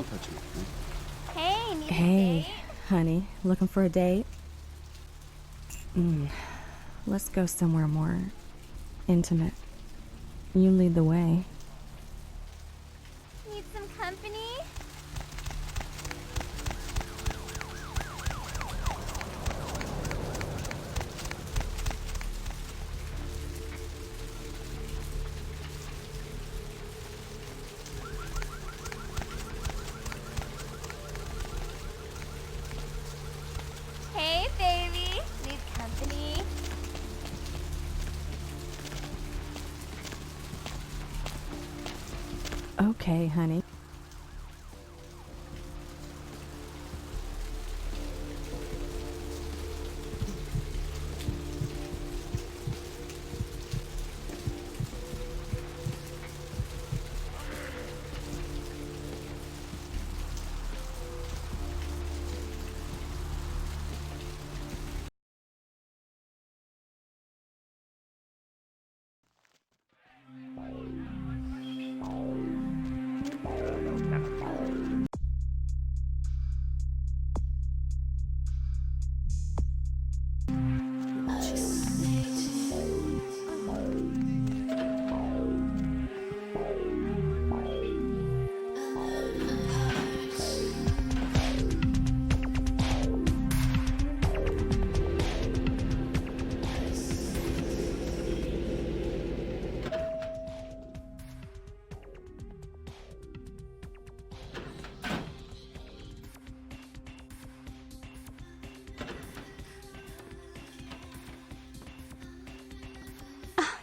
Don't touch me. Hey, need a Hey, date? honey, looking for a date? Let's go somewhere more intimate. You lead the way. Need some company? Hey, baby. Need company? Okay, honey.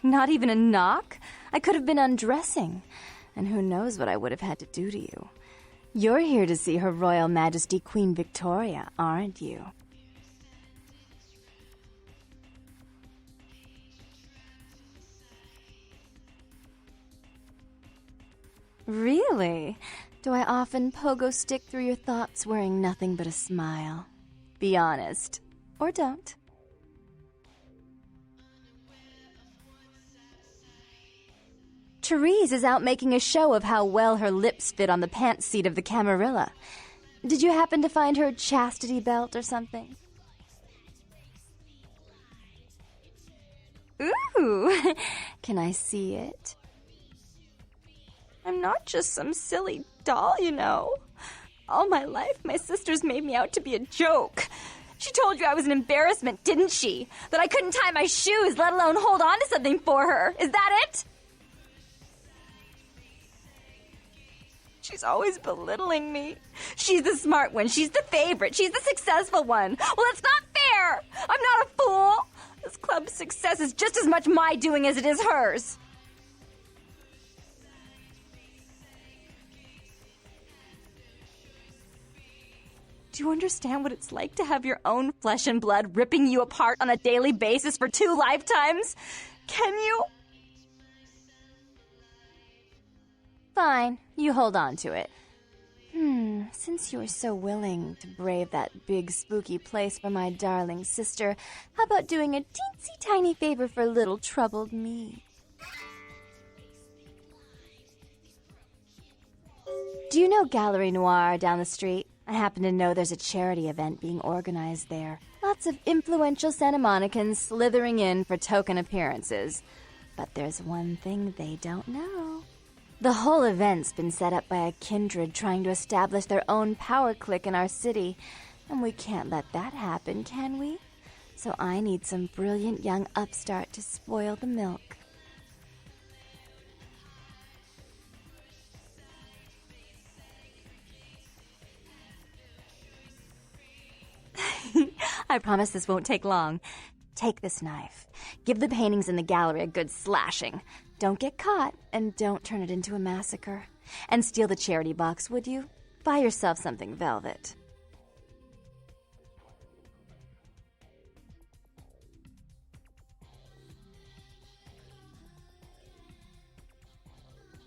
Not even a knock? I could have been undressing. And who knows what I would have had to do to you. You're here to see Her Royal Majesty Queen Victoria, aren't you? Really? Do I often pogo stick through your thoughts wearing nothing but a smile? Be honest. Or don't. Therese is out making a show of how well her lips fit on the pants seat of the Camarilla. Did you happen to find her chastity belt or something? Ooh, can I see it? I'm not just some silly doll, you know. All my life, my sisters made me out to be a joke. She told you I was an embarrassment, didn't she? That I couldn't tie my shoes, let alone hold on to something for her. Is that it? She's always belittling me. She's the smart one. She's the favorite. She's the successful one. Well, it's not fair. I'm not a fool. This club's success is just as much my doing as it is hers. Do you understand what it's like to have your own flesh and blood ripping you apart on a daily basis for 2 lifetimes? Can you? Fine, you hold on to it. Since you were so willing to brave that big spooky place for my darling sister, how about doing a teensy tiny favor for little troubled me? Do you know Gallery Noir down the street? I happen to know there's a charity event being organized there. Lots of influential Santa Monicans slithering in for token appearances. But there's one thing they don't know. The whole event's been set up by a kindred trying to establish their own power clique in our city, and we can't let that happen, can we? So I need some brilliant young upstart to spoil the milk. I promise this won't take long. Take this knife. Give the paintings in the gallery a good slashing. Don't get caught, and don't turn it into a massacre. And steal the charity box, would you? Buy yourself something velvet.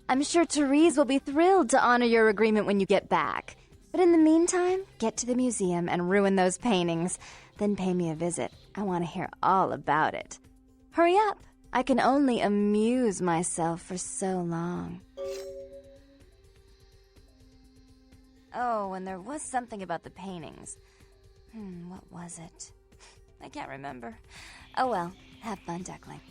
I'm sure Therese will be thrilled to honor your agreement when you get back. But in the meantime, get to the museum and ruin those paintings. Then pay me a visit. I want to hear all about it. Hurry up. I can only amuse myself for so long. Oh, and there was something about the paintings. What was it? I can't remember. Oh well, have fun, duckling.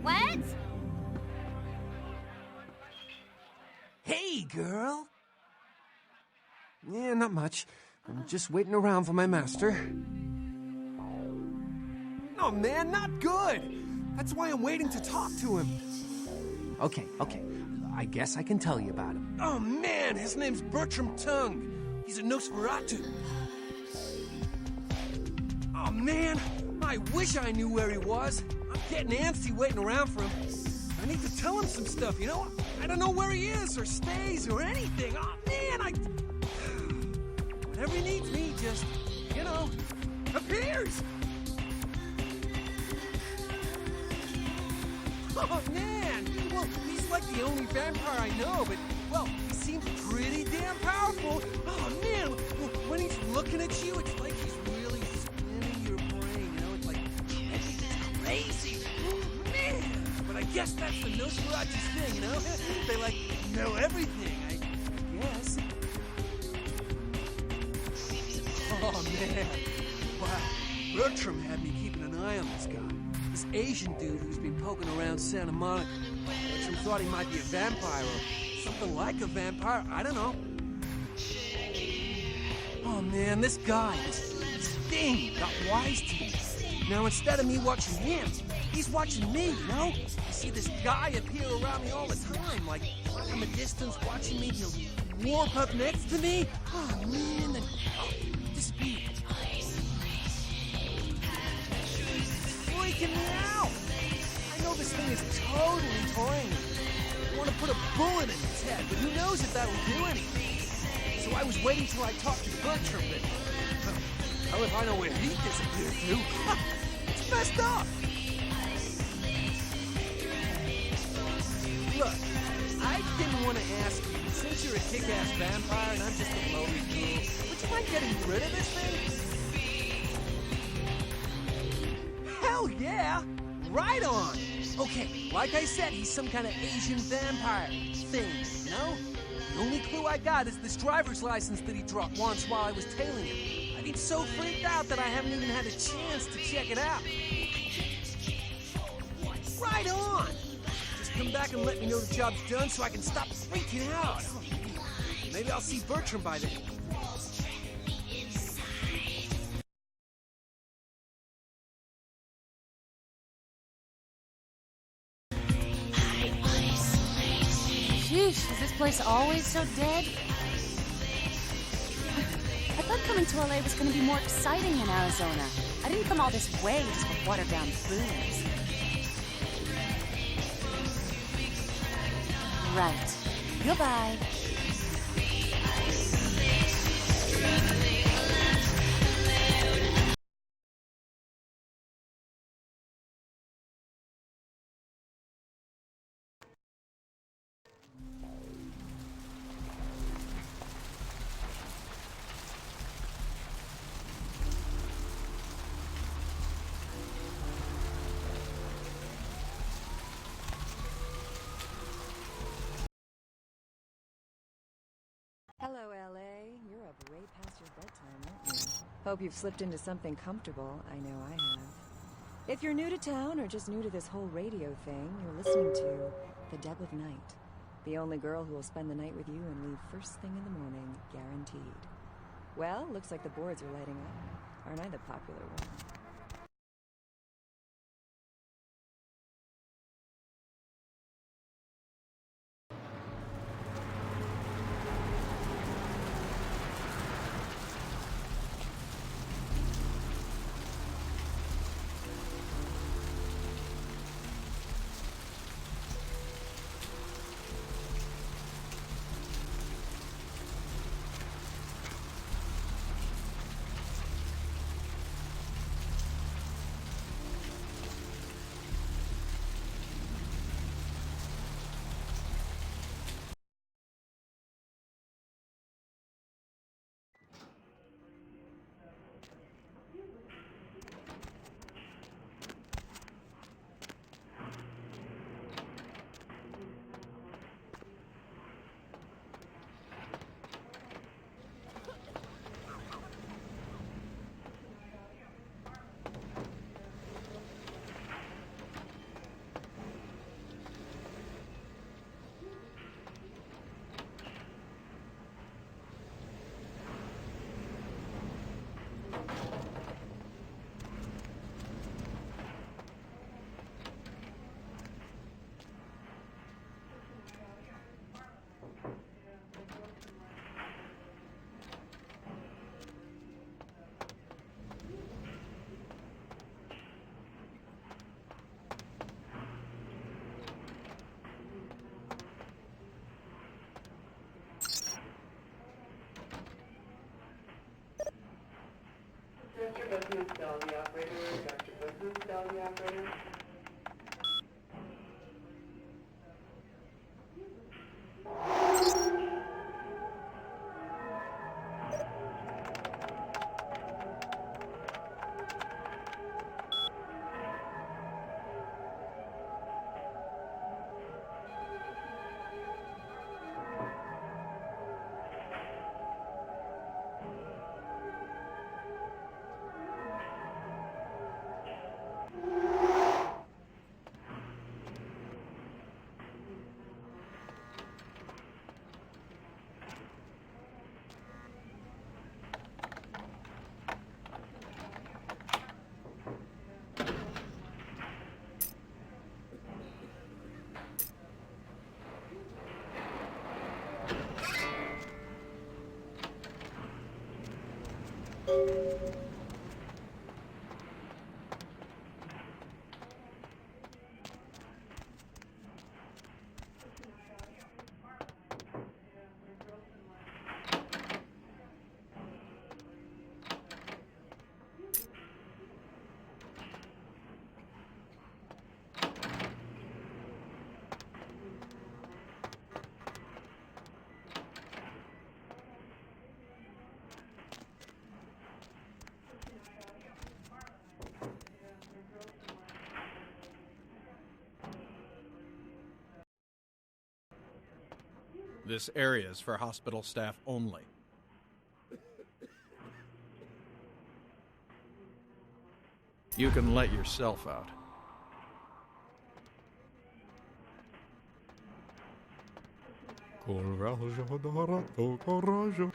What? Hey, girl. Yeah, not much. I'm just waiting around for my master. Oh, man, not good. That's why I'm waiting to talk to him. Okay. I guess I can tell you about him. Oh, man, his name's Bertram Tongue. He's a Nosferatu. Oh, man, I wish I knew where he was. I'm getting antsy waiting around for him. I need to tell him some stuff, you know? I don't know where he is or stays or anything. Oh, man, whenever he needs me, he just, appears. Oh, man. Well, he's like the only vampire I know, but, well, he seems pretty damn powerful. Oh, man, when he's looking at you, it's like he's really spinning your brain, you know? It's like, it's crazy. Oh, man. But I guess that's the Nosferatu's thing, you know? They, like, know everything, I guess. Oh, man. Wow. Bertram had me keeping an eye on this guy. This Asian dude who's been poking around Santa Monica. Bertram thought he might be a vampire or something like a vampire. I don't know. Oh, man, this guy, this thing got wise to me. Now, instead of me watching him, he's watching me, you know? I see this guy appear around me all the time, like from a distance watching me. He'll warp up next to me. Oh, man, then disappear. Freaking me out. I know this thing is totally toying me. I want to put a bullet in its head, but who knows if that'll do anything. So I was waiting till I talked to Bertram, but hell if I know where he disappeared to. It's messed up. Look, I didn't want to ask you, but since you're a kick-ass vampire and I'm just a lowly fool, would you mind getting rid of this thing? Hell yeah! Right on! Okay, like I said, he's some kind of Asian vampire thing, you know? The only clue I got is this driver's license that he dropped once while I was tailing him. I've been so freaked out that I haven't even had a chance to check it out. Right on! Just come back and let me know the job's done so I can stop freaking out. Maybe I'll see Bertram by then. Sheesh, is this place always so dead? I thought coming to LA was going to be more exciting than Arizona. I didn't come all this way just for watered-down booze. Right. Goodbye. Hello, LA. You're up way past your bedtime, aren't you? Hope you've slipped into something comfortable. I know I have. If you're new to town or just new to this whole radio thing, you're listening to The Deb of Night. The only girl who will spend the night with you and leave first thing in the morning, guaranteed. Well, looks like the boards are lighting up. Aren't I the popular one? Dr. Business, tell the operator. Dr. Business, tell the operator. This area is for hospital staff only. You can let yourself out. Coraggio dorato, coraggio.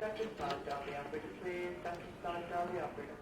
Dr. Stan, tell the operator, please. Dr. Stan, tell the operator.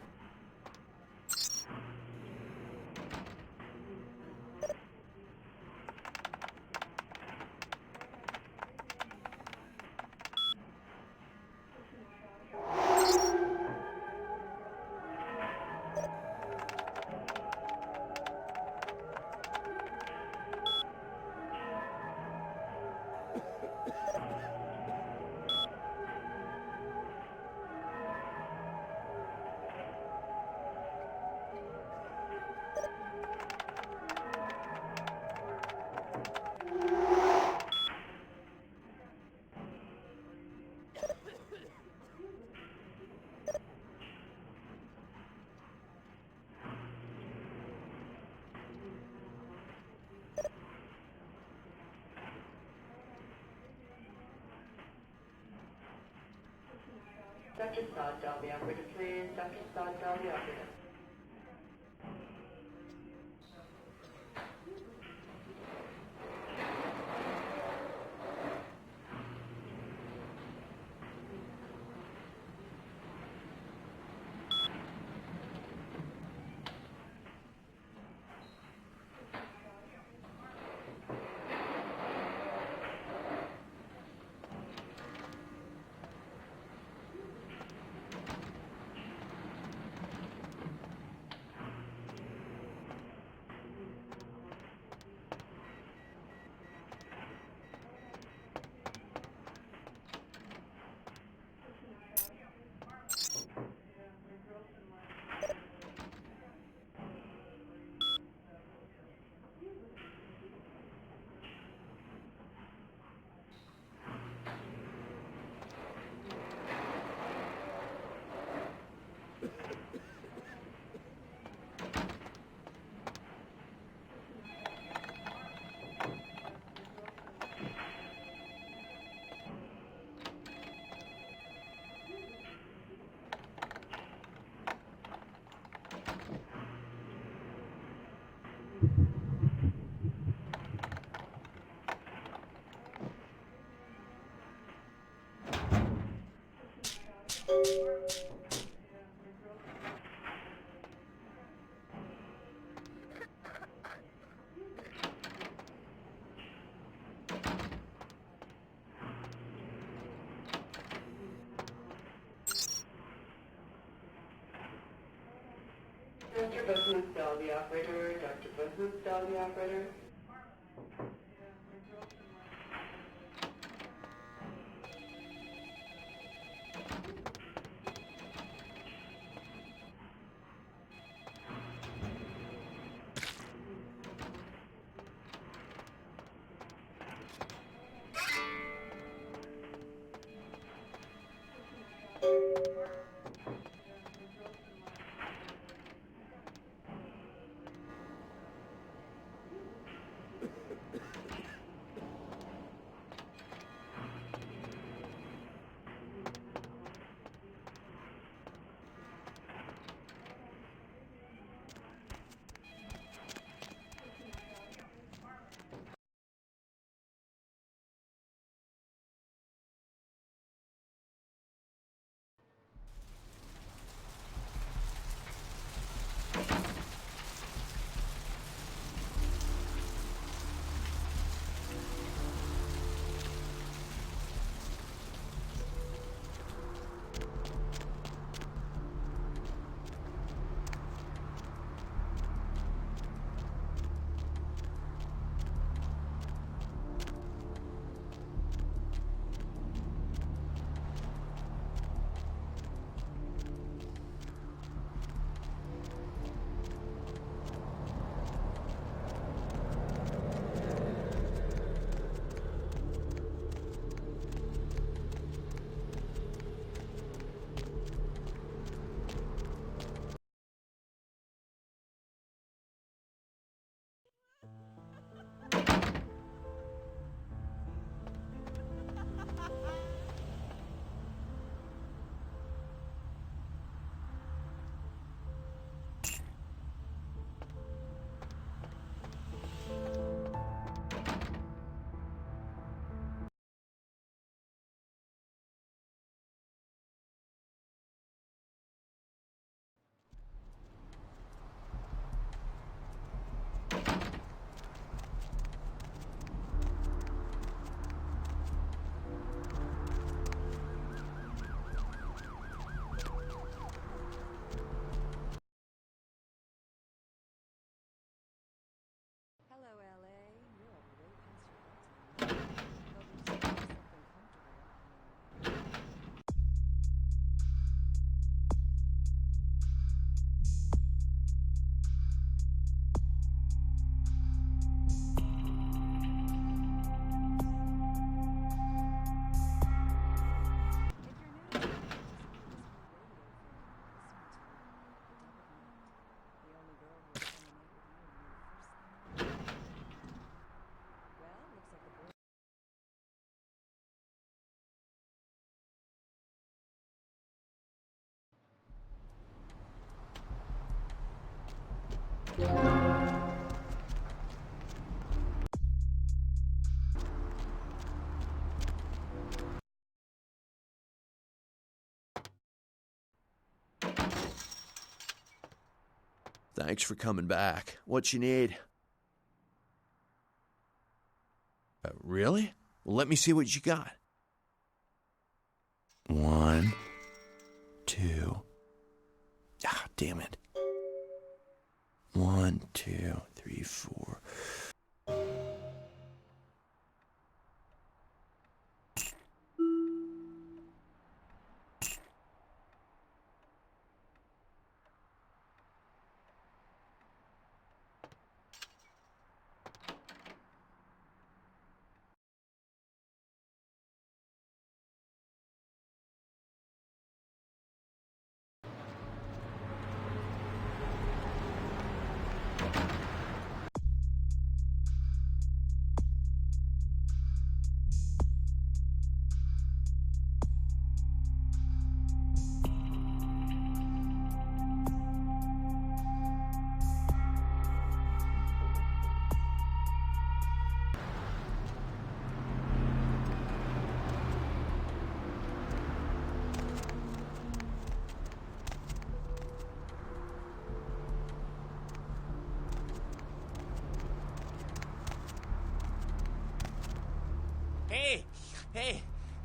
Dr. Scott, dial the operator, please. Dr. Scott, dial the operator. Dr. Business, dial the operator. Dr. Business, dial the operator. Thanks for coming back. What you need? Really? Well, let me see what you got. 1, 2. Ah, damn it. 1, 2, 3, 4.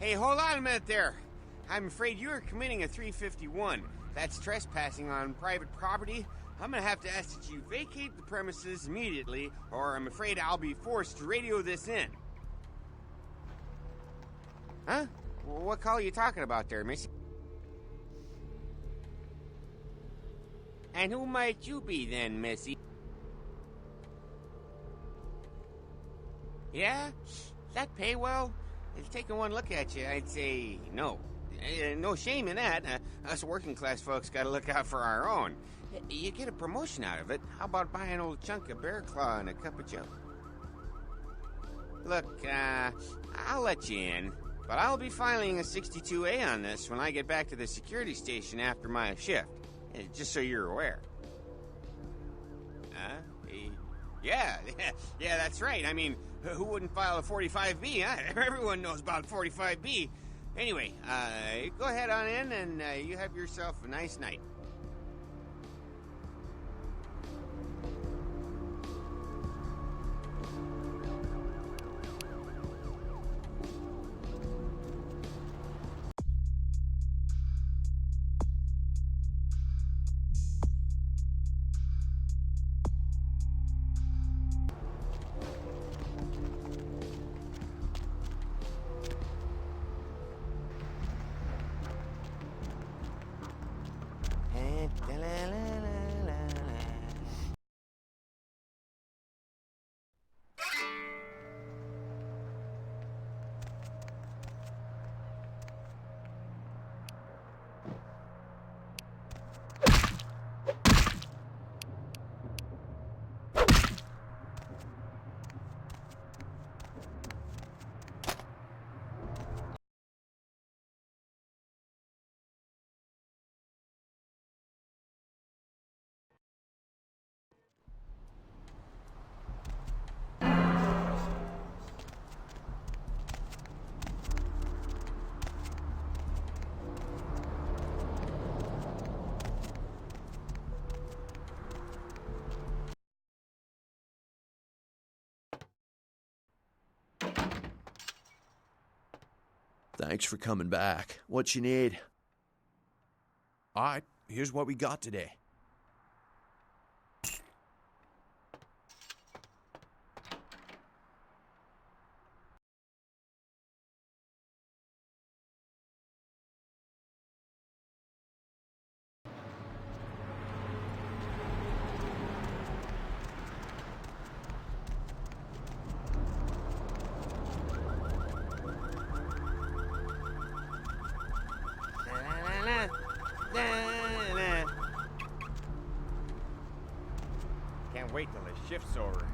Hey, hold on a minute there. I'm afraid you are committing a 351. That's trespassing on private property. I'm gonna have to ask that you vacate the premises immediately, or I'm afraid I'll be forced to radio this in. Huh? What call are you talking about there, Missy? And who might you be then, Missy? Yeah? That pay well? Taking one look at you, I'd say no. No shame in that. Us working class folks gotta look out for our own. You get a promotion out of it. How about buying an old chunk of bear claw and a cup of joe? Look, I'll let you in, but I'll be filing a 62A on this when I get back to the security station after my shift. Just so you're aware. Yeah, that's right. I mean, who wouldn't file a 45B, huh? Everyone knows about 45B. Anyway, go ahead on in and you have yourself a nice night. Thanks for coming back. What you need? All right, here's what we got today. Can't wait till the shift's over.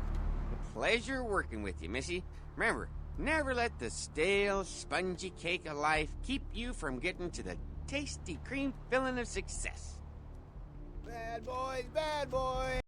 Pleasure working with you, Missy. Remember, never let the stale, spongy cake of life keep you from getting to the tasty cream filling of success. Bad boys, bad boys.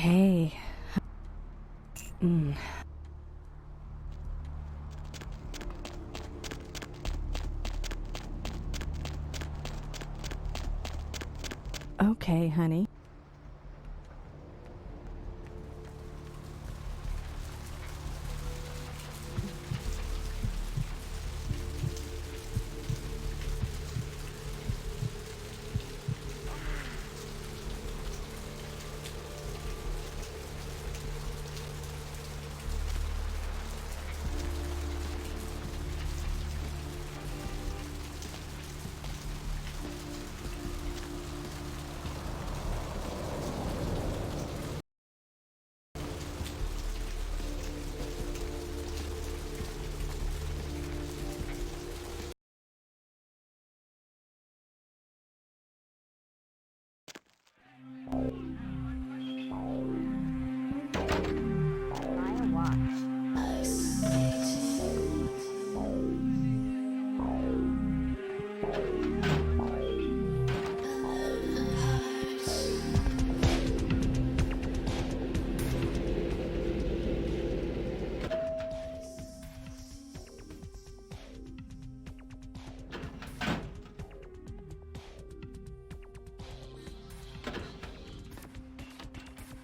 Okay. Okay, honey.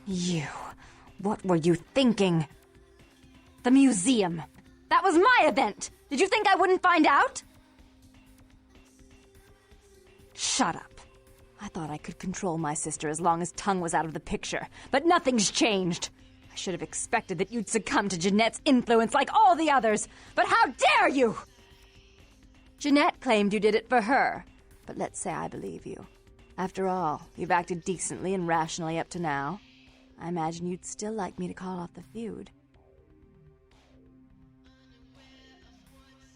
You. What were you thinking? The museum. That was my event! Did you think I wouldn't find out? Shut up. I thought I could control my sister as long as Tongue was out of the picture, but nothing's changed. I should have expected that you'd succumb to Jeanette's influence like all the others, but how dare you! Jeanette claimed you did it for her, but let's say I believe you. After all, you've acted decently and rationally up to now. I imagine you'd still like me to call off the feud.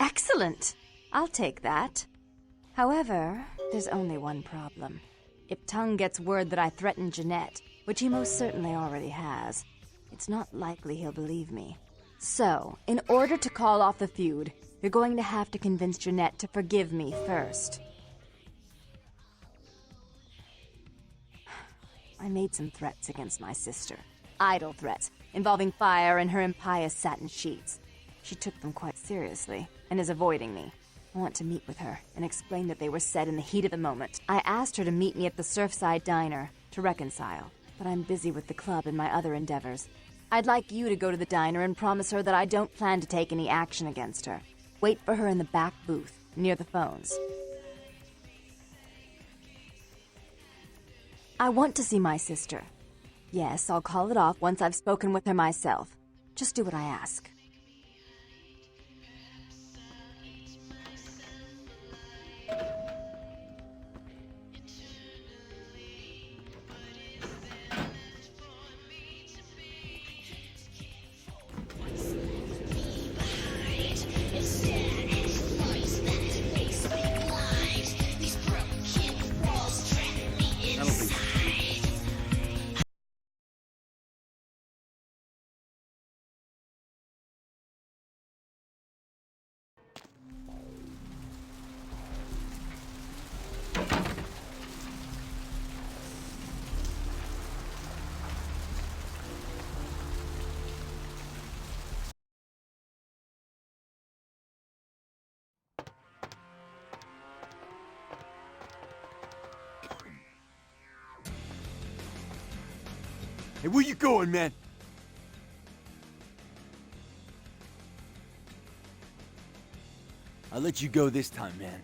Excellent! I'll take that. However, there's only one problem. If Tongue gets word that I threatened Jeanette, which he most certainly already has, it's not likely he'll believe me. So, in order to call off the feud, you're going to have to convince Jeanette to forgive me first. I made some threats against my sister. Idle threats, involving fire and her impious satin sheets. She took them quite seriously, and is avoiding me. I want to meet with her, and explain that they were said in the heat of the moment. I asked her to meet me at the Surfside Diner, to reconcile, but I'm busy with the club and my other endeavors. I'd like you to go to the diner and promise her that I don't plan to take any action against her. Wait for her in the back booth, near the phones. I want to see my sister. Yes, I'll call it off once I've spoken with her myself. Just do what I ask. Hey, where you going, man? I'll let you go this time, man.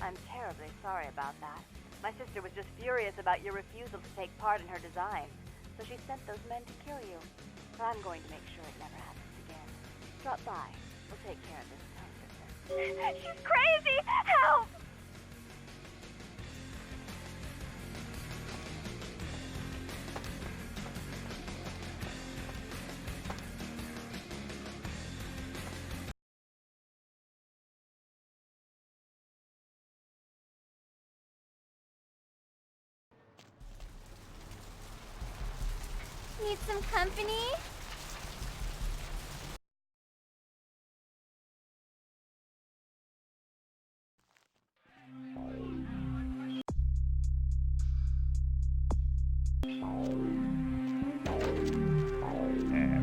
I'm terribly sorry about that. My sister was just furious about your refusal to take part in her design, so she sent those men to kill you. But I'm going to make sure it never happens again. Drop by. We'll take care of this tongue business. She's crazy! Help! Need some company?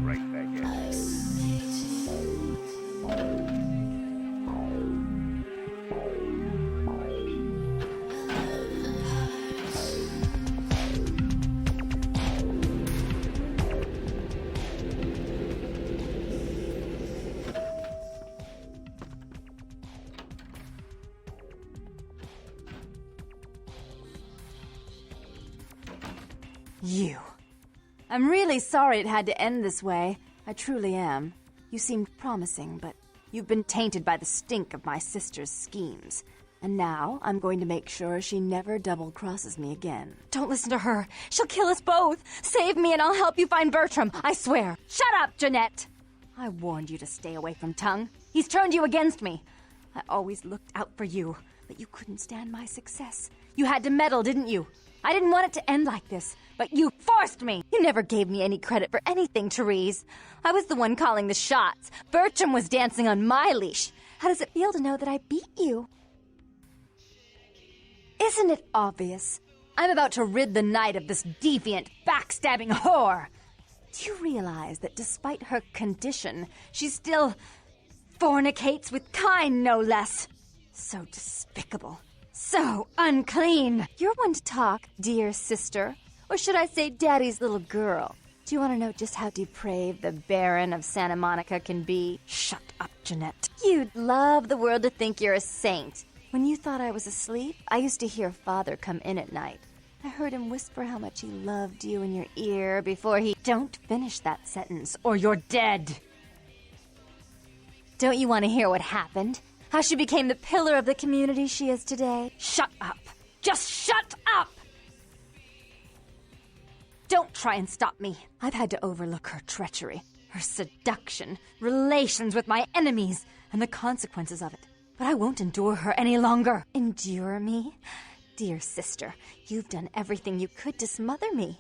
Right back at you. You. I'm really sorry it had to end this way. I truly am. You seemed promising, but you've been tainted by the stink of my sister's schemes. And now I'm going to make sure she never double-crosses me again. Don't listen to her. She'll kill us both. Save me and I'll help you find Bertram. I swear. Shut up, Jeanette! I warned you to stay away from Tongue. He's turned you against me. I always looked out for you, but you couldn't stand my success. You had to meddle, didn't you? I didn't want it to end like this, but you forced me! You never gave me any credit for anything, Therese. I was the one calling the shots. Bertram was dancing on my leash. How does it feel to know that I beat you? Isn't it obvious? I'm about to rid the night of this deviant, backstabbing whore. Do you realize that despite her condition, she still fornicates with kind, no less? So despicable. So unclean. You're one to talk, dear sister. Or should I say daddy's little girl? Do you want to know just how depraved the Baron of Santa Monica can be? Shut up, Jeanette. You'd love the world to think you're a saint. When you thought I was asleep, I used to hear Father come in at night. I heard him whisper how much he loved you in your ear before he... Don't finish that sentence, or you're dead. Don't you want to hear what happened? How she became the pillar of the community she is today? Shut up. Just shut up! Don't try and stop me. I've had to overlook her treachery, her seduction, relations with my enemies, and the consequences of it. But I won't endure her any longer. Endure me? Dear sister, you've done everything you could to smother me.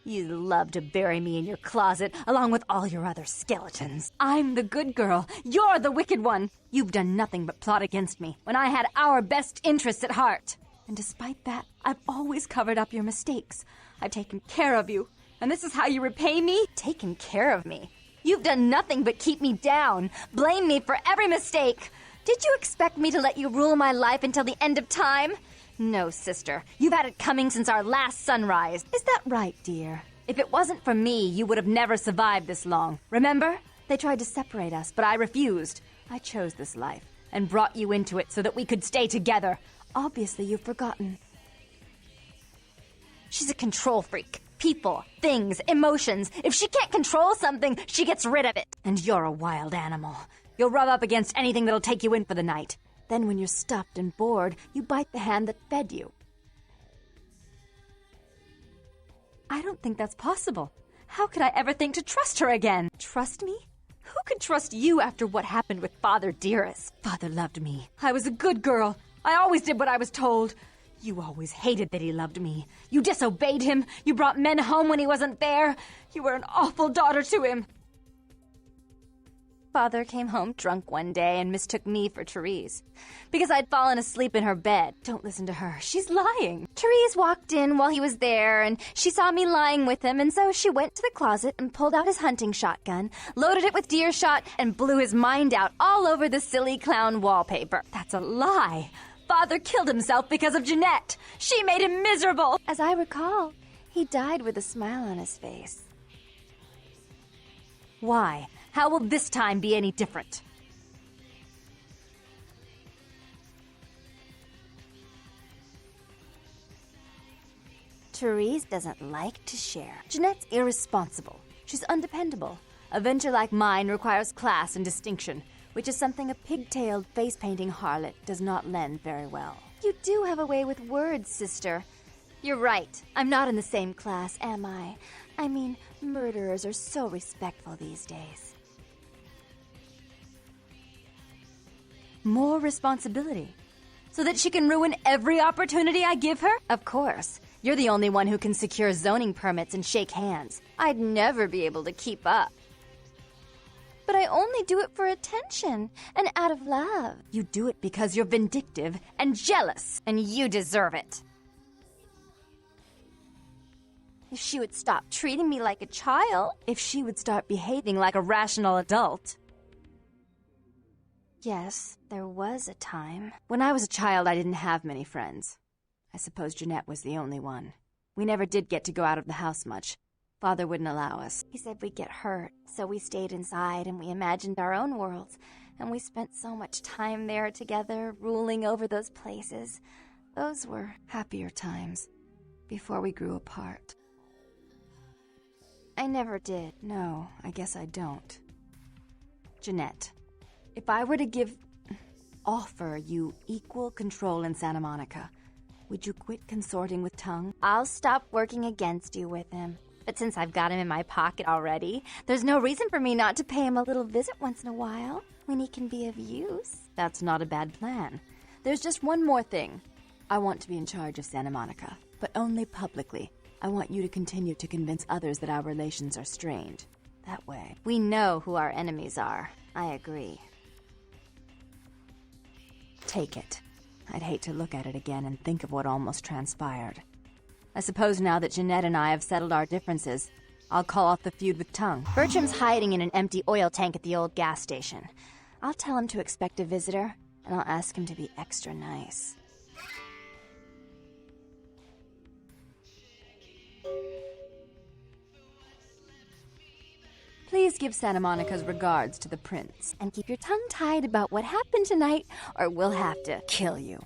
You love to bury me in your closet, along with all your other skeletons. I'm the good girl. You're the wicked one. You've done nothing but plot against me, when I had our best interests at heart. And despite that, I've always covered up your mistakes. I've taken care of you. And this is how you repay me? Taken care of me? You've done nothing but keep me down, blame me for every mistake. Did you expect me to let you rule my life until the end of time? No, sister. You've had it coming since our last sunrise. Is that right, dear? If it wasn't for me, you would have never survived this long. Remember? They tried to separate us, but I refused. I chose this life and brought you into it so that we could stay together. Obviously, you've forgotten. She's a control freak. People, things, emotions. If she can't control something, she gets rid of it. And you're a wild animal. You'll rub up against anything that'll take you in for the night. Then when you're stuffed and bored, you bite the hand that fed you. I don't think that's possible. How could I ever think to trust her again? Trust me? Who could trust you after what happened with Father Dearest? Father loved me. I was a good girl. I always did what I was told. You always hated that he loved me. You disobeyed him. You brought men home when he wasn't there. You were an awful daughter to him. Father came home drunk one day and mistook me for Therese. Because I'd fallen asleep in her bed. Don't listen to her. She's lying. Therese walked in while he was there, and she saw me lying with him, and so she went to the closet and pulled out his hunting shotgun, loaded it with deer shot, and blew his mind out all over the silly clown wallpaper. That's a lie. Father killed himself because of Jeanette. She made him miserable. As I recall, he died with a smile on his face. Why? How will this time be any different? Therese doesn't like to share. Jeanette's irresponsible. She's undependable. A venture like mine requires class and distinction, which is something a pigtailed, face-painting harlot does not lend very well. You do have a way with words, sister. You're right. I'm not in the same class, am I? I mean, murderers are so respectful these days. More responsibility. So that she can ruin every opportunity I give her? Of course. You're the only one who can secure zoning permits and shake hands. I'd never be able to keep up. But I only do it for attention and out of love. You do it because you're vindictive and jealous, and you deserve it. If she would stop treating me like a child, if she would start behaving like a rational adult. Yes, there was a time. When I was a child, I didn't have many friends. I suppose Jeanette was the only one. We never did get to go out of the house much. Father wouldn't allow us. He said we'd get hurt, so we stayed inside and we imagined our own worlds. And we spent so much time there together, ruling over those places. Those were happier times, before we grew apart. I never did. No, I guess I don't. Jeanette, if I were to offer you equal control in Santa Monica, would you quit consorting with Tongue? I'll stop working against you with him. But since I've got him in my pocket already, there's no reason for me not to pay him a little visit once in a while, when he can be of use. That's not a bad plan. There's just one more thing. I want to be in charge of Santa Monica, but only publicly. I want you to continue to convince others that our relations are strained. That way, we know who our enemies are. I agree. Take it. I'd hate to look at it again and think of what almost transpired. I suppose now that Jeanette and I have settled our differences, I'll call off the feud with Tongue. Bertram's hiding in an empty oil tank at the old gas station. I'll tell him to expect a visitor, and I'll ask him to be extra nice. Please give Santa Monica's regards to the prince, and keep your tongue tied about what happened tonight, or we'll have to kill you.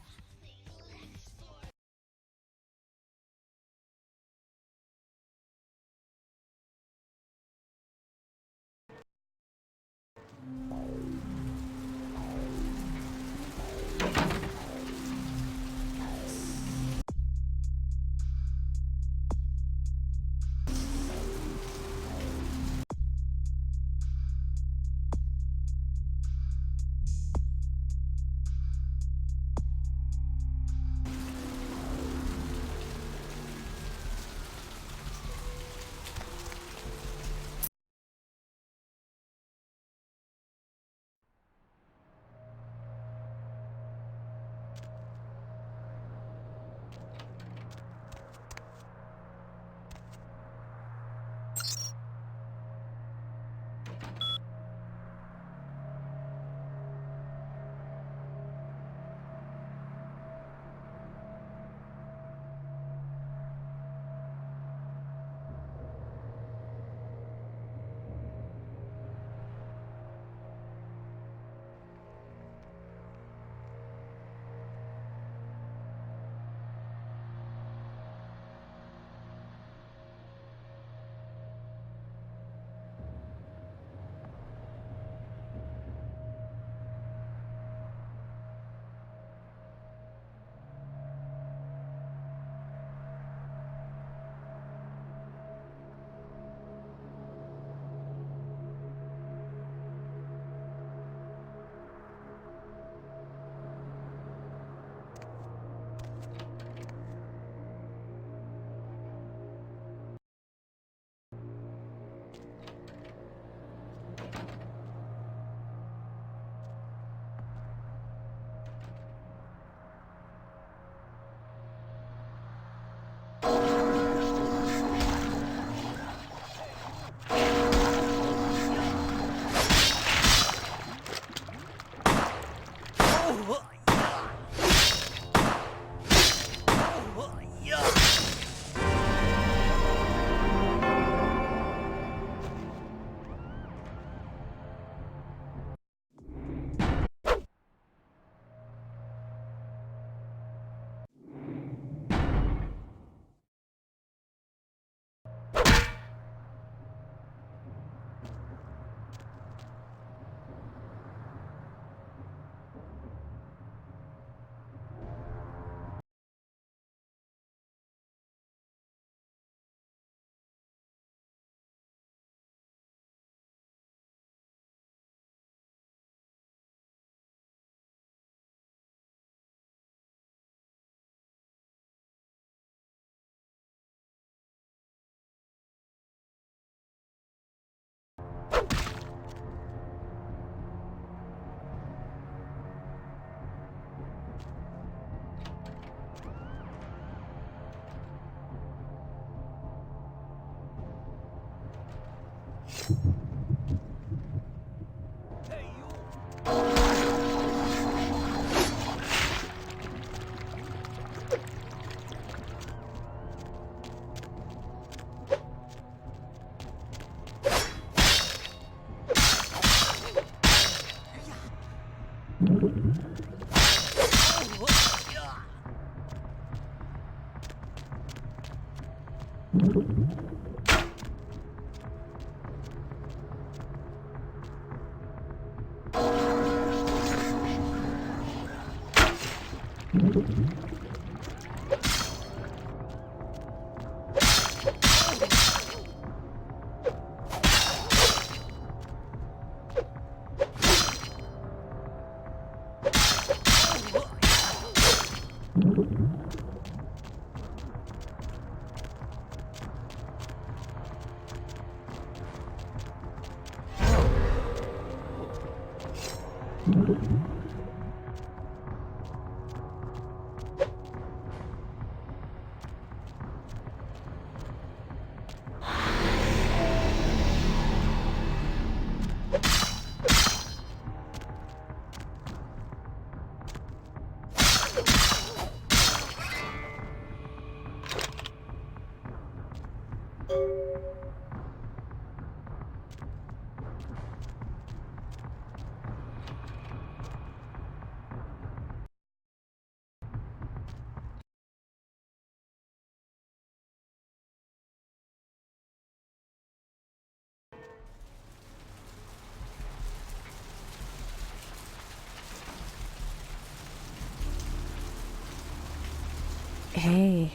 Hey.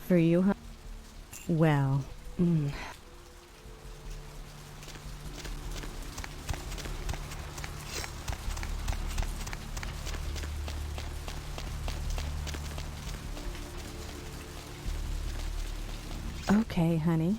For you, huh? Well, okay, honey.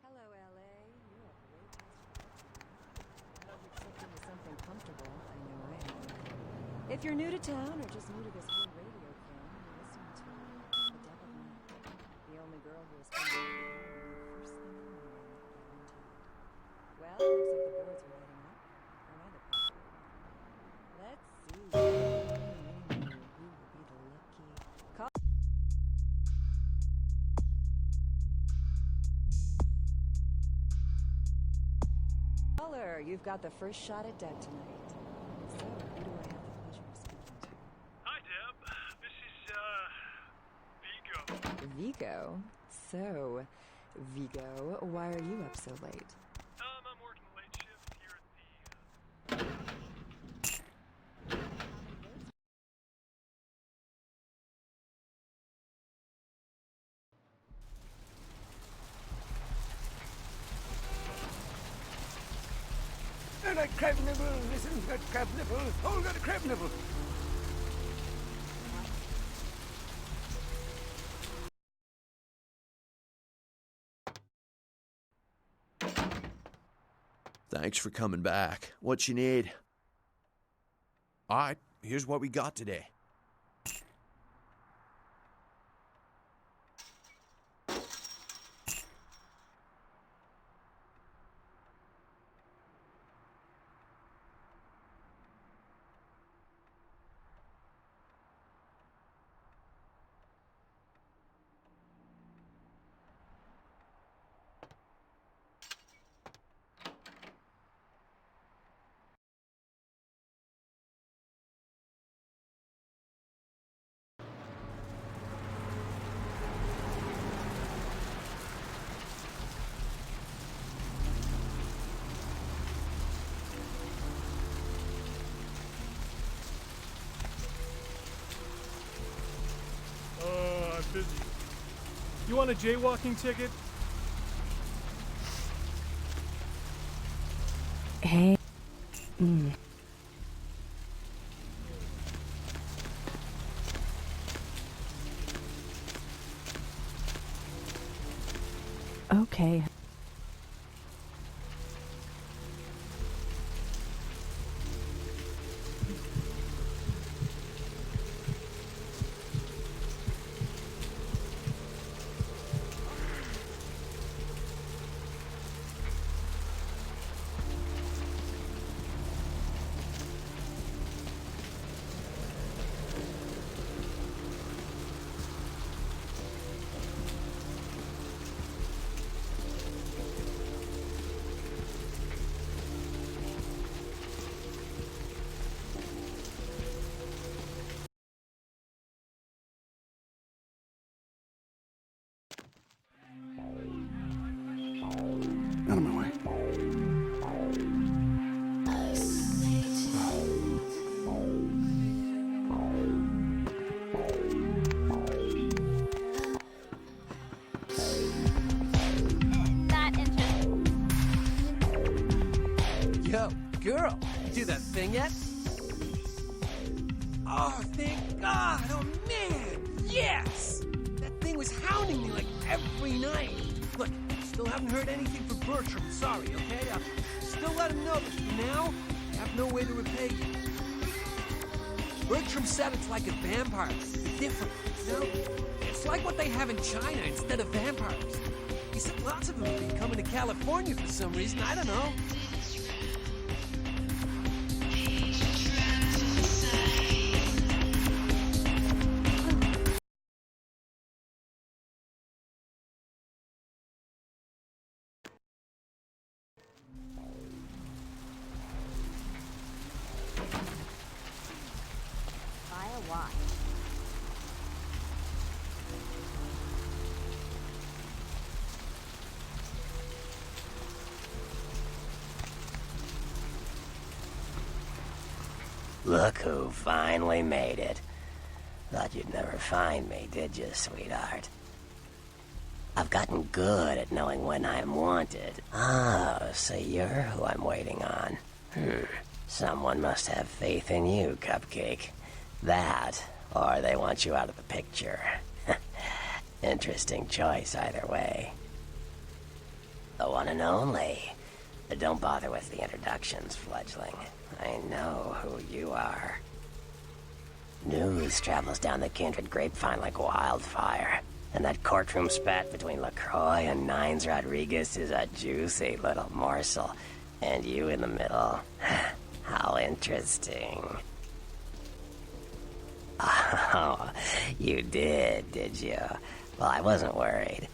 Hello, LA. You're up way past your bedtime. Hope you've slipped into something comfortable. I know I have. If you're new to town or just new to this whole radio thing, you're listening to The Dead of Night. The only girl who has come over here first thing in the morning, guaranteed. Well, looks like the birds are lighting up. Or am I the proper one? Let's see. Who will be the lucky caller? You've got the first shot at Deb tonight. So, who do I have the pleasure of speaking to? Hi, Deb. This is, Vigo. Vigo? So, Vigo, why are you up so late? I'm working the late shift here at the, And a crab nibble, listen to that crab nibble, hold that crab nibble. Thanks for coming back. What you need? All right, here's what we got today. want a jaywalking ticket? Hey. Okay. Out of my way. Not interesting. Yo, girl, you do that thing yet? Oh, thank God! Oh, man! Yes! That thing was hounding me like every night. Look, still haven't heard anything from Bertram. Sorry, okay? Still let him know, but for now, I have no way to repay you. Bertram said it's like a vampire, but different, you know? It's like what they have in China instead of vampires. He said lots of them have been coming to California for some reason. I don't know. Buy a watch. Look who finally made it. Thought you'd never find me, did you, sweetheart? I've gotten good at knowing when I'm wanted. Oh, so you're who I'm waiting on. Someone must have faith in you, Cupcake. That, or they want you out of the picture. Interesting choice either way. The one and only. But don't bother with the introductions, fledgling. I know who you are. News travels down the Kindred grapevine like wildfire. And that courtroom spat between LaCroix and Nines Rodriguez is a juicy little morsel. And you in the middle. How interesting. Oh, you did you? Well, I wasn't worried.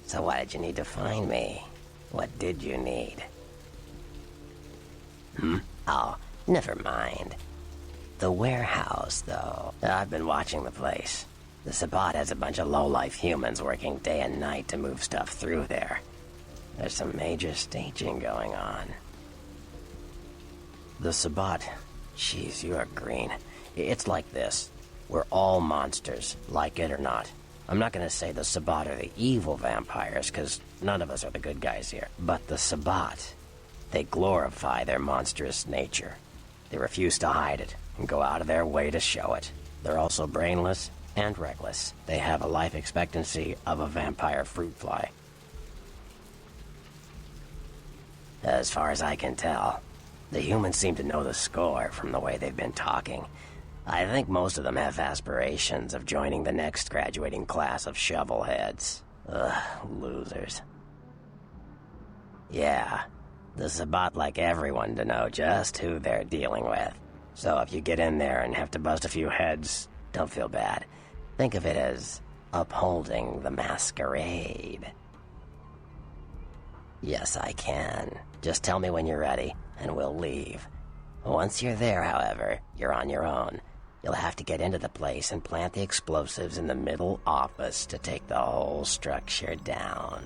So why did you need to find me? What did you need? Oh, never mind. The warehouse, though. I've been watching the place. The Sabbat has a bunch of low-life humans working day and night to move stuff through there. There's some major staging going on. The Sabbat... Jeez, you are green. It's like this. We're all monsters, like it or not. I'm not gonna say the Sabbat are the evil vampires, because none of us are the good guys here. But the Sabbat, they glorify their monstrous nature. They refuse to hide it, and go out of their way to show it. They're also brainless and reckless. They have a life expectancy of a vampire fruit fly. As far as I can tell, the humans seem to know the score from the way they've been talking. I think most of them have aspirations of joining the next graduating class of shovelheads. Ugh, losers. Yeah, the Sabbat like everyone to know just who they're dealing with. So if you get in there and have to bust a few heads, don't feel bad. Think of it as upholding the Masquerade. Yes, I can. Just tell me when you're ready, and we'll leave. Once you're there, however, you're on your own. You'll have to get into the place and plant the explosives in the middle office to take the whole structure down.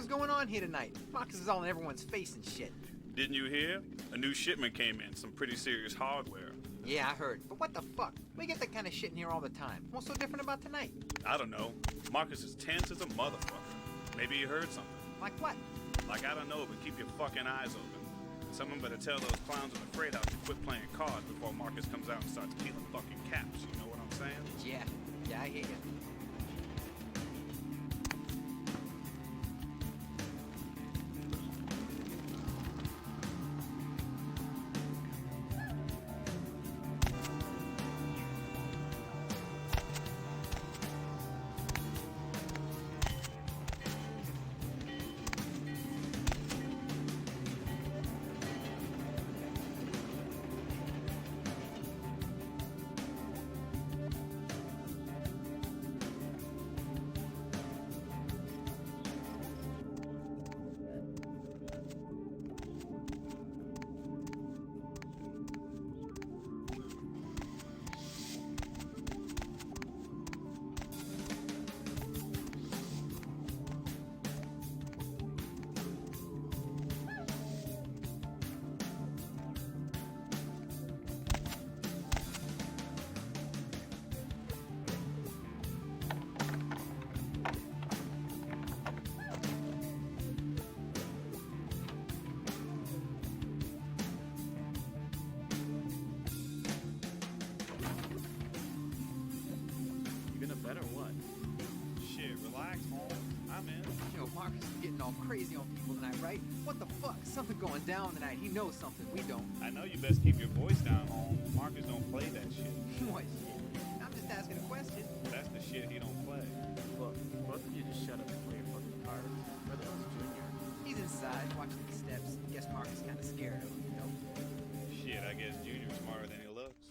is going on here tonight? Marcus is all in everyone's face and shit. Didn't you hear? A new shipment came in, some pretty serious hardware. Yeah, I heard. But what the fuck? We get that kind of shit in here all the time. What's so different about tonight? I don't know. Marcus is tense as a motherfucker. Maybe he heard something. Like what? Like, I don't know, but keep your fucking eyes open. Someone better tell those clowns in the freight house to quit playing cards before Marcus comes out and starts peeling fucking caps. You know what I'm saying? Yeah, I hear you. Marcus is getting all crazy on people tonight, right? What the fuck? Something going down tonight. He knows something we don't. I know you best keep your voice down, Holmes. Marcus don't play that shit. What shit? I'm just asking a question. That's the shit he don't play. Look, both of you just shut up and play your fucking cards. Where the hell's Junior? He's inside, watching the steps. Guess Marcus is kind of scared of him, you know? Shit, I guess Junior's smarter than he looks.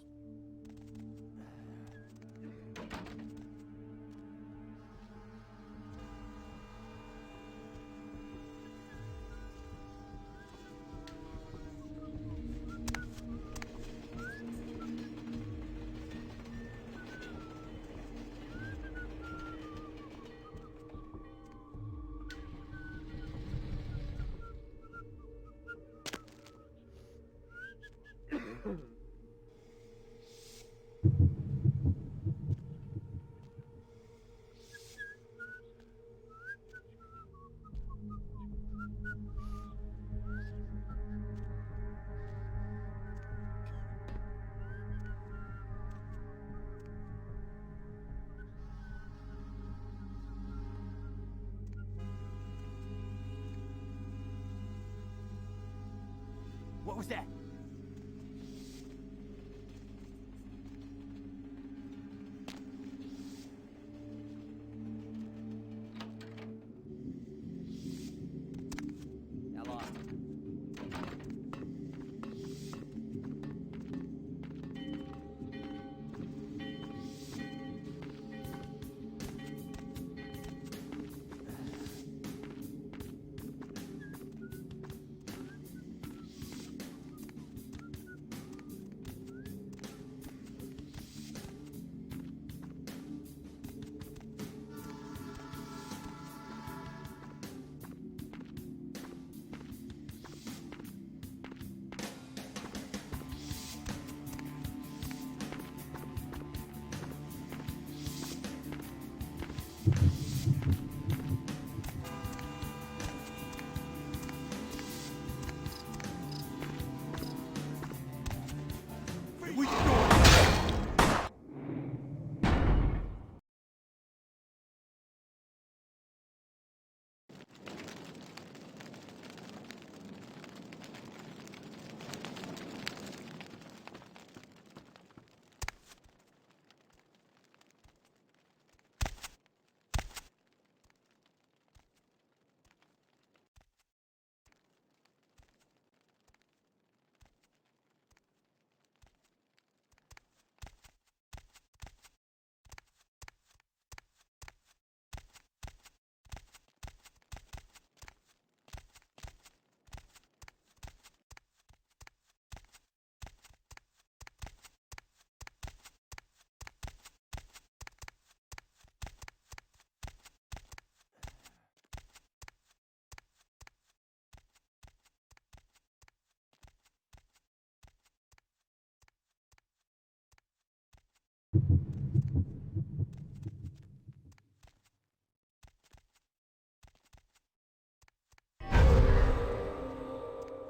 What was that? I lost him.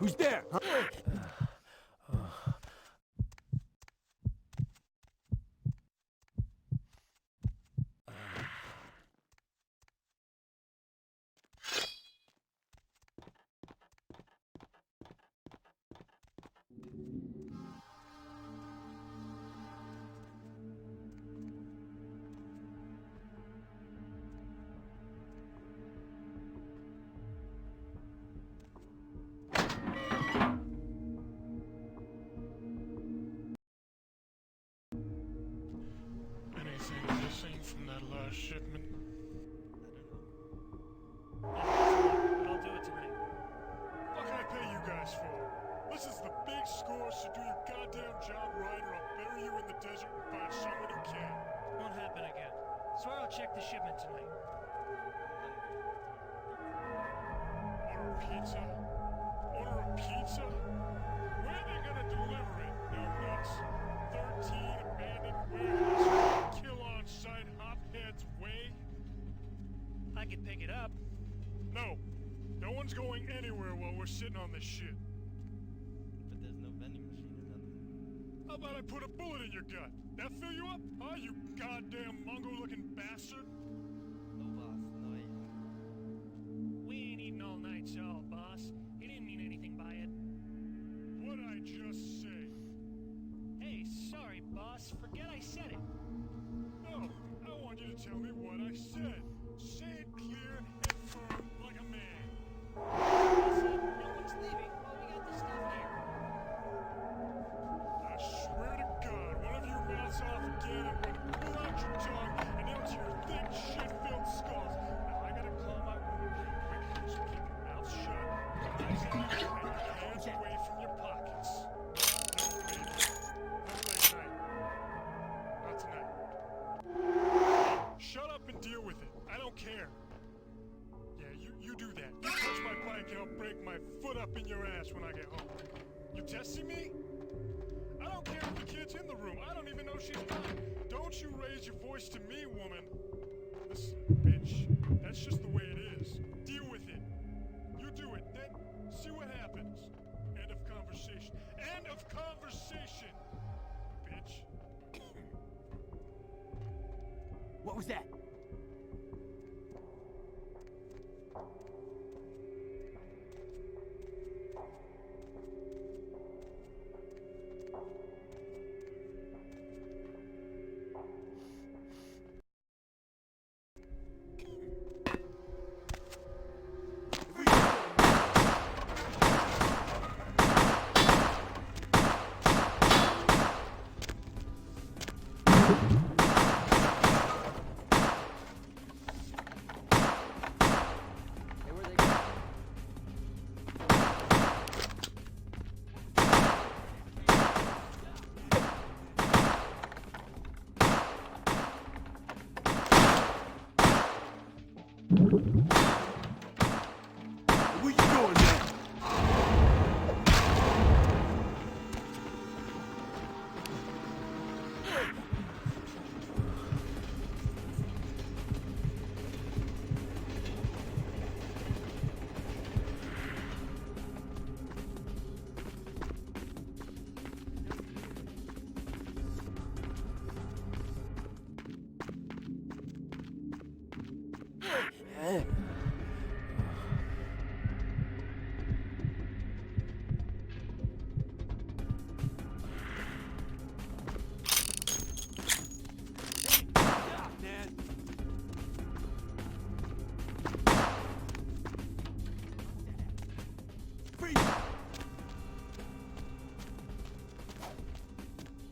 Who's there? Huh? Anything missing from that last shipment? I'll do it tonight. What can I pay you guys for? This is the big score, so do your goddamn job right or I'll bury you in the desert and find someone who can. Won't happen again. Swear I'll check the shipment tonight. Order a pizza? Order a pizza? Where are they gonna deliver it? No nuts. 13 abandoned warehouses, kill on site hopheads way? I could pick it up. No. No one's going anywhere while we're sitting on this shit. But there's no vending machine or nothing. How about I put a bullet in your gut? That fill you up? Huh, you goddamn Mongo-looking bastard? No, boss. No, We ain't eating all night, so, boss. He didn't mean anything by it. What'd I just say? Hey, sorry, boss. Forget I said it. No, I want you to tell me what I said. Say it clear and head firm like a man. No one's leaving. Well, we got the stuff here. I swear to God, one of you mouths off again, I'm gonna pull out your tongue and into your thick, shit-filled skulls. Now I gotta claw my wound pretty quick, so keep your mouth shut, eyes on you, and your hands away from your pockets. No, baby. No late night. Not tonight. Shut up and deal with it. I don't care. Yeah, you do that. You touch my bike and I'll break my foot up in your ass when I get home. You testing me? I don't care if the kid's in the room. I don't even know she's gone. Don't you raise your voice to me, woman. Listen, bitch. That's just the way it is. Deal with it. You do it, then see what happens. End of conversation. End of conversation, bitch. What was that? Where you going, man?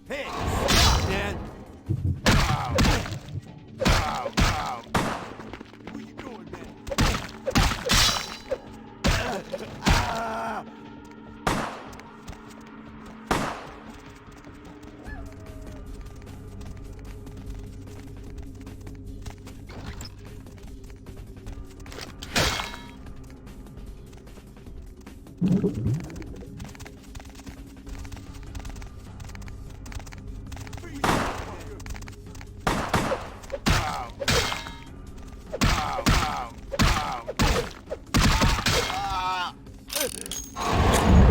Hey, stop, man! Ow! Ow! Ow! Where you going, man? Ah! Ow! Ow! Ow! Ow!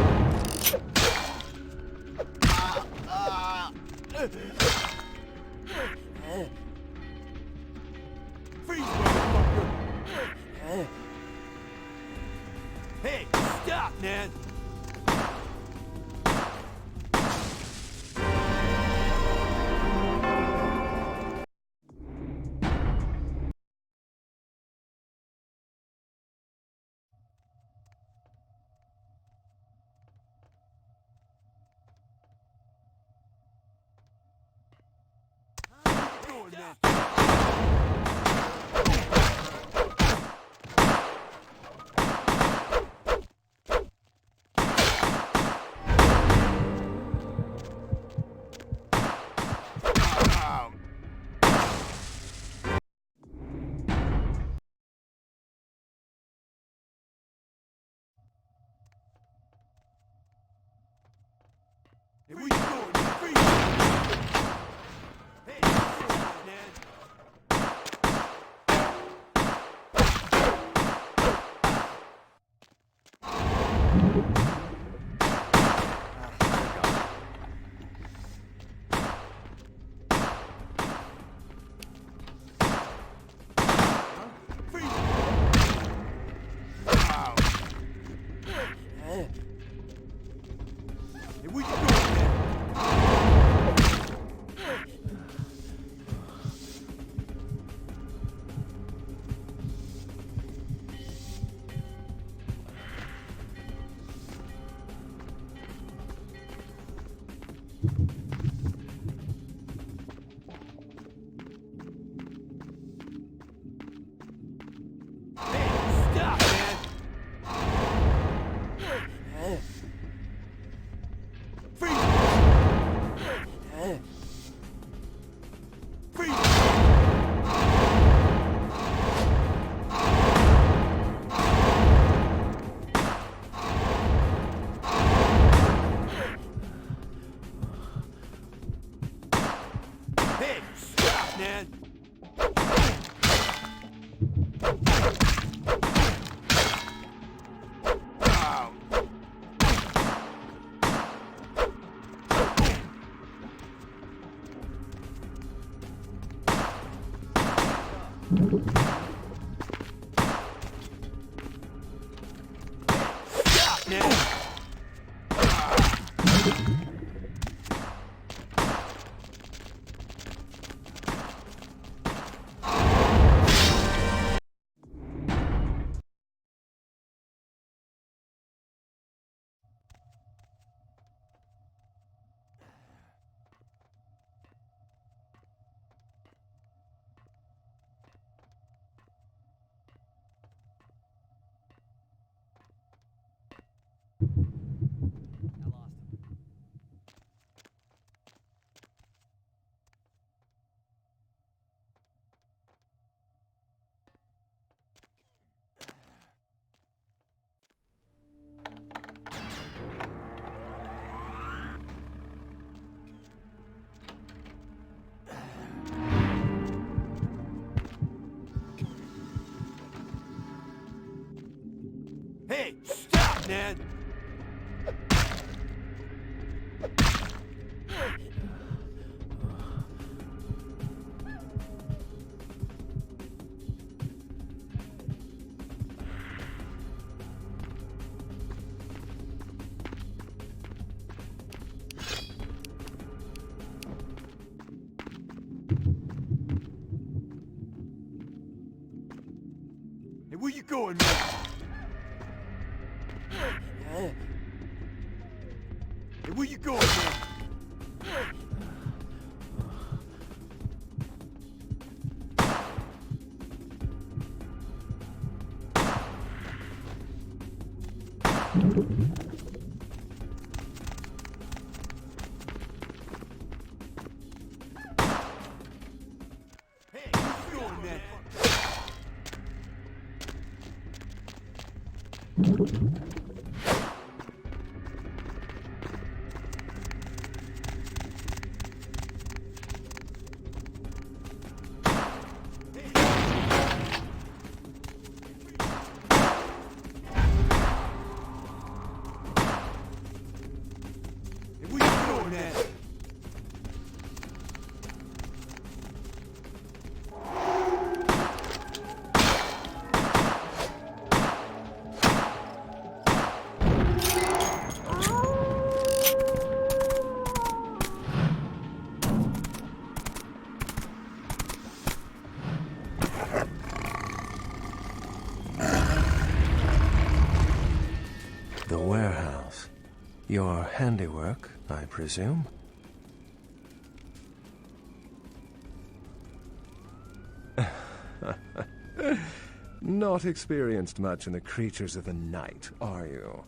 Hey, stop, man! Hey, where you going, man? Freeze! Hey, stop, man! Hey, where you going, man? Hey, stop, man! Freeze! Freeze! Hey, stop, man! Stop, man! Hey, stop, man! Hey, where you going, man? Hey, where you going, man? Hey, where you going, man? Hey, where you going, man? The warehouse. Your handiwork, I presume? Not experienced much in the creatures of the night, are you?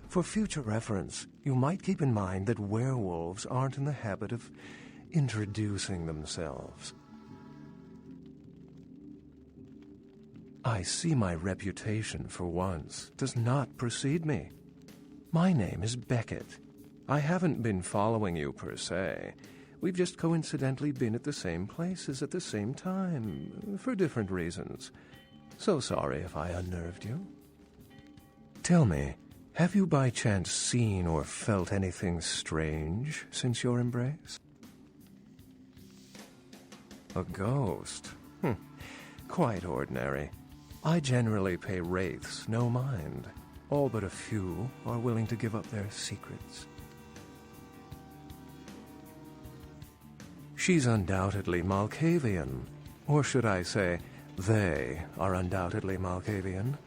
For future reference, you might keep in mind that werewolves aren't in the habit of introducing themselves. I see my reputation, for once, does not precede me. My name is Beckett. I haven't been following you per se. We've just coincidentally been at the same places at the same time, for different reasons. So sorry if I unnerved you. Tell me, have you by chance seen or felt anything strange since your embrace? A ghost? Quite ordinary. I generally pay wraiths no mind. All but a few are willing to give up their secrets. She's undoubtedly Malkavian. Or should I say, they are undoubtedly Malkavian.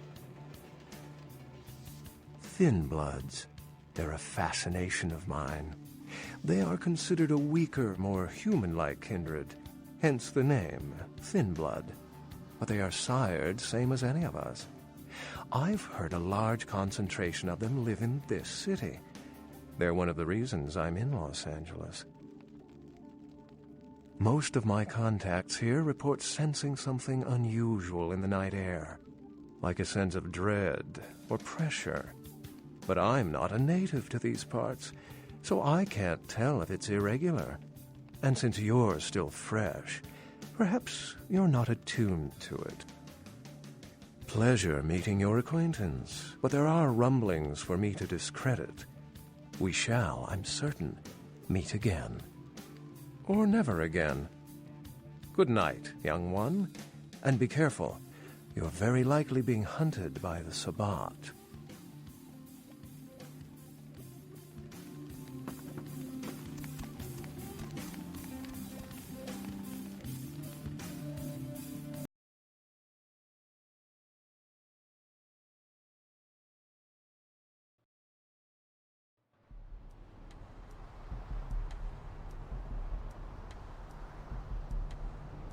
Thin bloods. They're a fascination of mine. They are considered a weaker, more human-like kindred, hence the name, Thin Blood. But they are sired same as any of us. I've heard a large concentration of them live in this city. They're one of the reasons I'm in Los Angeles. Most of my contacts here report sensing something unusual in the night air, like a sense of dread or pressure. But I'm not a native to these parts, so I can't tell if it's irregular. And since you're still fresh, perhaps you're not attuned to it. Pleasure meeting your acquaintance, but there are rumblings for me to discredit. We shall, I'm certain, meet again. Or never again. Good night, young one, and be careful. You're very likely being hunted by the Sabbat.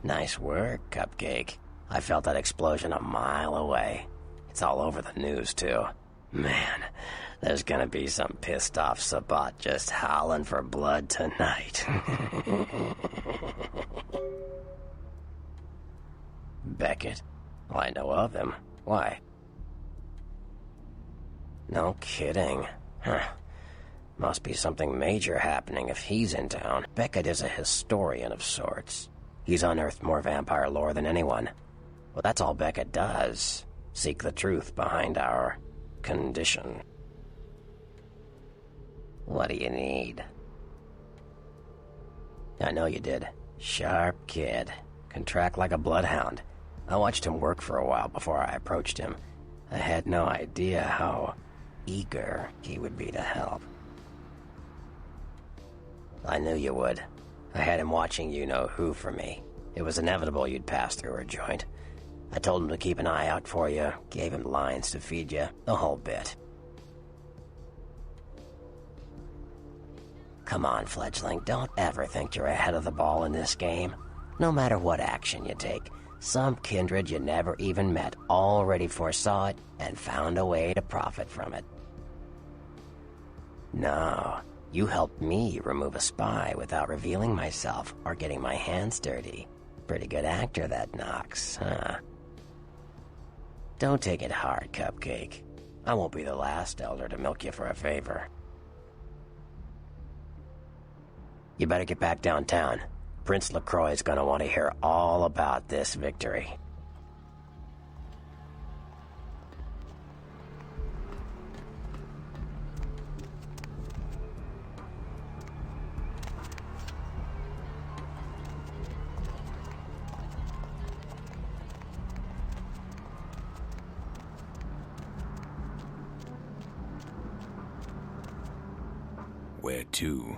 Nice work, Cupcake. I felt that explosion a mile away. It's all over the news, too. Man, there's gonna be some pissed-off Sabbat just howling for blood tonight. Beckett? Well, I know of him. Why? No kidding. Huh. Must be something major happening if he's in town. Beckett is a historian of sorts. He's unearthed more vampire lore than anyone. Well, that's all Beckett does. Seek the truth behind our condition. What do you need? I know you did. Sharp kid. Can track like a bloodhound. I watched him work for a while before I approached him. I had no idea how eager he would be to help. I knew you would. I had him watching you-know-who for me. It was inevitable you'd pass through her joint. I told him to keep an eye out for you, gave him lines to feed you, the whole bit. Come on, fledgling, don't ever think you're ahead of the ball in this game. No matter what action you take, some kindred you never even met already foresaw it and found a way to profit from it. No. You helped me remove a spy without revealing myself or getting my hands dirty. Pretty good actor, that Knox, huh? Don't take it hard, Cupcake. I won't be the last elder to milk you for a favor. You better get back downtown. Prince LaCroix's gonna want to hear all about this victory. Where to?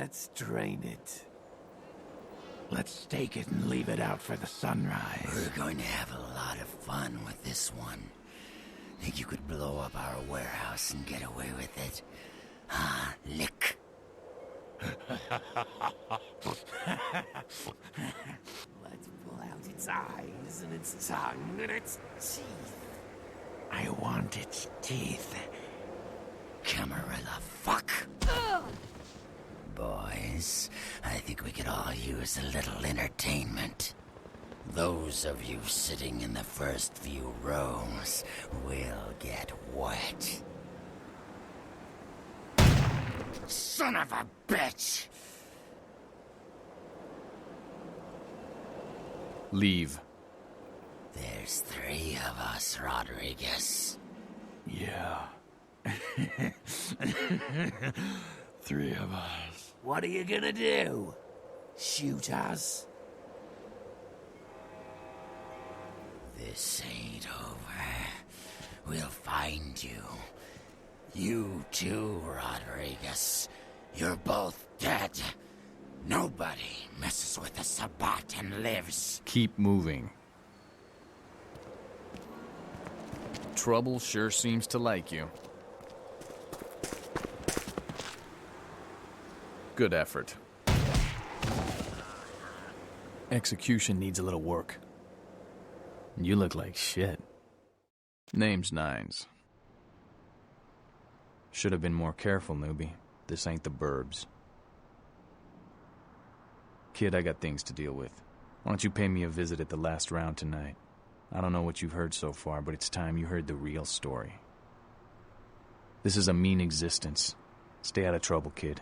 Let's drain it. Let's take it and leave it out for the sunrise. We're going to have a lot of fun with this one. Think you could blow up our warehouse and get away with it? Ah, lick. Let's pull out its eyes and its tongue and its teeth. I want its teeth. Camarilla, fuck! Boys, I think we could all use a little entertainment. Those of you sitting in the first few rows will get wet. Son of a bitch! Leave. There's 3 of us, Rodriguez. Yeah. 3 of us. What are you gonna do? Shoot us? This ain't over. We'll find you. You too, Rodriguez. You're both dead. Nobody messes with the Sabbat and lives. Keep moving. Trouble sure seems to like you. Good effort. Execution needs a little work. You look like shit. Name's Nines. Should have been more careful, newbie. This ain't the burbs. Kid, I got things to deal with. Why don't you pay me a visit at the last round tonight? I don't know what you've heard so far, but it's time you heard the real story. This is a mean existence. Stay out of trouble, kid.